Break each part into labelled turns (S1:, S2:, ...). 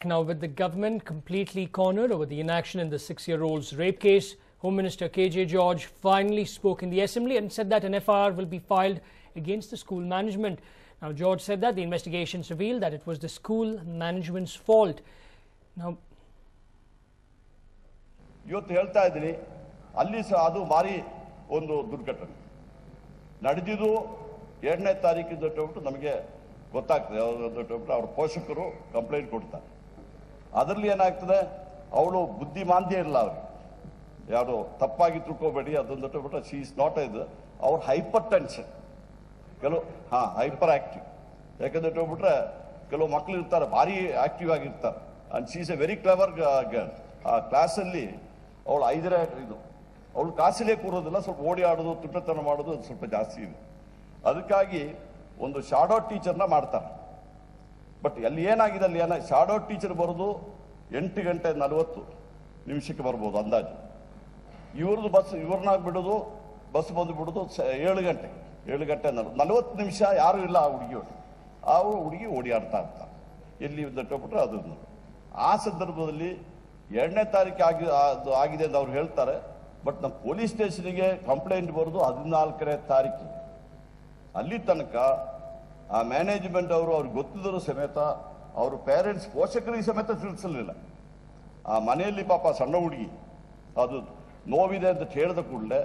S1: Now, with the government completely cornered over the inaction in the 6-year-old's rape case, Home Minister KJ George finally spoke in the Assembly and said that an FIR will be filed against the school management. Now, George said that the investigations revealed that it was the school management's fault. Now,
S2: ಇವತ್ತು ಹೇಳ್ತಾ ಇದ್ದೀನಿ, ಅಲ್ಲಿ ಸಹ ಅದು ಭಾರಿ ಒಂದು ದುರ್ಘಟನೆ ನಡೆದಿದ್ದು 2ನೇ ತಾರೀಕಿಗೆ ನಮಗೆ ಗೊತ್ತಾಗ್ತದೆ. ಅವ್ರ ಪೋಷಕರು ಕಂಪ್ಲೇಂಟ್ ಕೊಡ್ತಾರೆ. ಅದರಲ್ಲಿ ಏನಾಗ್ತದೆ, ಅವಳು ಬುದ್ಧಿಮಾಂದ್ಯ ಇಲ್ಲ, ಅವ್ರಿಗೆ ಯಾರು ತಪ್ಪಾಗಿ ತಿಳ್ಕೋಬೇಡಿ, ಅದೊಂದು ಶಿ ಇಸ್ ನಾಟ್ ಇದು ಅವ್ರ ಹೈಪರ್ ಟೆನ್ಷನ್, ಕೆಲವು ಹೈಪರ್ ಆಕ್ಟಿವ್. ಯಾಕಂದ್ರೆ ಕೆಲವು ಮಕ್ಕಳು ಇರ್ತಾರೆ ಭಾರಿ ಆಕ್ಟಿವ್ ಆಗಿರ್ತಾರೆ. And she is A very clever girl. ಆ ಕ್ಲಾಸಲ್ಲಿ ಅವಳು 5ನೇ ಇದು, ಅವಳು ಕ್ಲಾಸಲ್ಲೇ ಕೂರೋದಿಲ್ಲ, ಸ್ವಲ್ಪ ಓಡಿ ಆಡೋದು, ತುಂಟತನ ಮಾಡೋದು ಅದು ಸ್ವಲ್ಪ ಜಾಸ್ತಿ ಇದೆ. ಅದಕ್ಕಾಗಿ ಒಂದು ಶಾಡೋ ಟೀಚರ್ನ ಮಾಡ್ತಾರೆ. ಬಟ್ ಅಲ್ಲಿ ಏನಾಗಿದೆ, ಅಲ್ಲಿ ಶಾಡೋ ಟೀಚರ್ ಬರೋದು 8:40 ಬರ್ಬೋದು ಅಂದಾಜು. ಇವ್ರದ್ದು ಬಸ್ ಇವ್ರನ್ನ ಬಿಡೋದು, ಬಸ್ ಬಂದು ಬಿಡೋದು 7:40 ಯಾರು ಇಲ್ಲ ಆ ಹುಡುಗಿ ಓಡಿಯಾಡ್ತಾ ಇರ್ತಾರೆ. ಎಲ್ಲಿ ಬಿಟ್ರೆ ಅದನ್ನು ಆ ಸಂದರ್ಭದಲ್ಲಿ 2ನೇ ತಾರೀಕು ಆಗಿದೆ ಅಂತ ಅವ್ರು ಹೇಳ್ತಾರೆ. ಬಟ್ ನಮ್ಮ ಪೊಲೀಸ್ ಸ್ಟೇಷನ್ಗೆ ಕಂಪ್ಲೇಂಟ್ ಬರೋದು 14ನೇ ತಾರೀಕಿಗೆ. ಅಲ್ಲಿ ತನಕ ಆ ಮ್ಯಾನೇಜ್ಮೆಂಟ್ ಅವರು ಅವ್ರಿಗೆ ಗೊತ್ತಿದ್ದರೂ ಸಮೇತ ಅವರು ಪೇರೆಂಟ್ಸ್ ಪೋಷಕರಿಗೆ ಸಮೇತ ತಿಳಿಸಲಿಲ್ಲ. ಆ ಮನೆಯಲ್ಲಿ ಪಾಪ ಸಣ್ಣ ಹುಡುಗಿ ಅದು ನೋವಿದೆ ಅಂತ ಹೇಳಿದ ಕೂಡಲೇ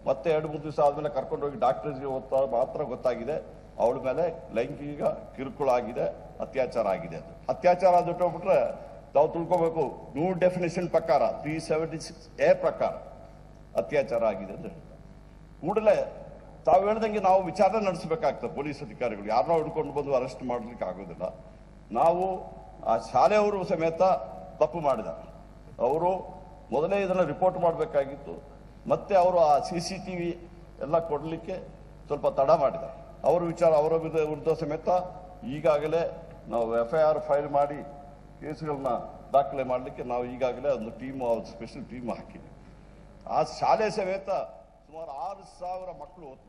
S2: ಮತ್ತೆ 2-3 ದಿವಸ ಆದ್ಮೇಲೆ ಕರ್ಕೊಂಡೋಗಿ ಡಾಕ್ಟರ್ಸ್ಗೆ ಮಾತ್ರ ಗೊತ್ತಾಗಿದೆ ಅವಳ ಮೇಲೆ ಲೈಂಗಿಕ ಕಿರುಕುಳ ಆಗಿದೆ, ಅತ್ಯಾಚಾರ ಆಗಿದೆ. ಅದು ಅತ್ಯಾಚಾರ ಬಿಟ್ರೆ ತಾವು ತಿಳ್ಕೋಬೇಕು, ನ್ಯೂ ಡೆಫಿನೇಷನ್ ಪ್ರಕಾರ 376A ಪ್ರಕಾರ ಅತ್ಯಾಚಾರ ಆಗಿದೆ ಅಂತ ಹೇಳ್ತಾರೆ. ಕೂಡಲೇ ತಾವು ಹೇಳ್ದಂಗೆ ನಾವು ವಿಚಾರಣೆ ನಡೆಸಬೇಕಾಗ್ತದೆ. ಪೊಲೀಸ್ ಅಧಿಕಾರಿಗಳು ಯಾರನ್ನ ಹಿಡ್ಕೊಂಡು ಬಂದು ಅರೆಸ್ಟ್ ಮಾಡಲಿಕ್ಕೆ ಆಗೋದಿಲ್ಲ. ನಾವು ಆ ಶಾಲೆಯವರು ಸಮೇತ ತಪ್ಪು ಮಾಡಿದ್ದಾರೆ. ಅವರು ಮೊದಲೇ ಇದನ್ನು ರಿಪೋರ್ಟ್ ಮಾಡಬೇಕಾಗಿತ್ತು. ಮತ್ತೆ ಅವರು ಆ CCTV ಎಲ್ಲ ಕೊಡಲಿಕ್ಕೆ ಸ್ವಲ್ಪ ತಡ ಮಾಡಿದ್ದಾರೆ. ಅವರ ವಿರುದ್ಧ ಸಮೇತ ಈಗಾಗಲೇ ನಾವು FIR ಫೈಲ್ ಮಾಡಿ ಕೇಸುಗಳನ್ನ ದಾಖಲೆ ಮಾಡಲಿಕ್ಕೆ ನಾವು ಈಗಾಗಲೇ ಒಂದು ಸ್ಪೆಷಲ್ ಟೀಮ್ ಹಾಕಿದ್ವಿ. ಆ ಶಾಲೆ ಸಮೇತ ಸುಮಾರು 6,000 ಮಕ್ಕಳು ಓದ್ತಿದ್ದಾರೆ.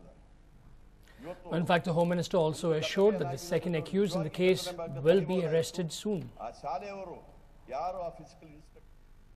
S1: In fact, the Home Minister also assured that the second accused in the case will be arrested soon.
S2: ಆ ಶಾಲೆಯವರು ಯಾರು ಆ ಫಿಸಿಕಲ್ ಇನ್ಸ್ಪೆಕ್ಟರ್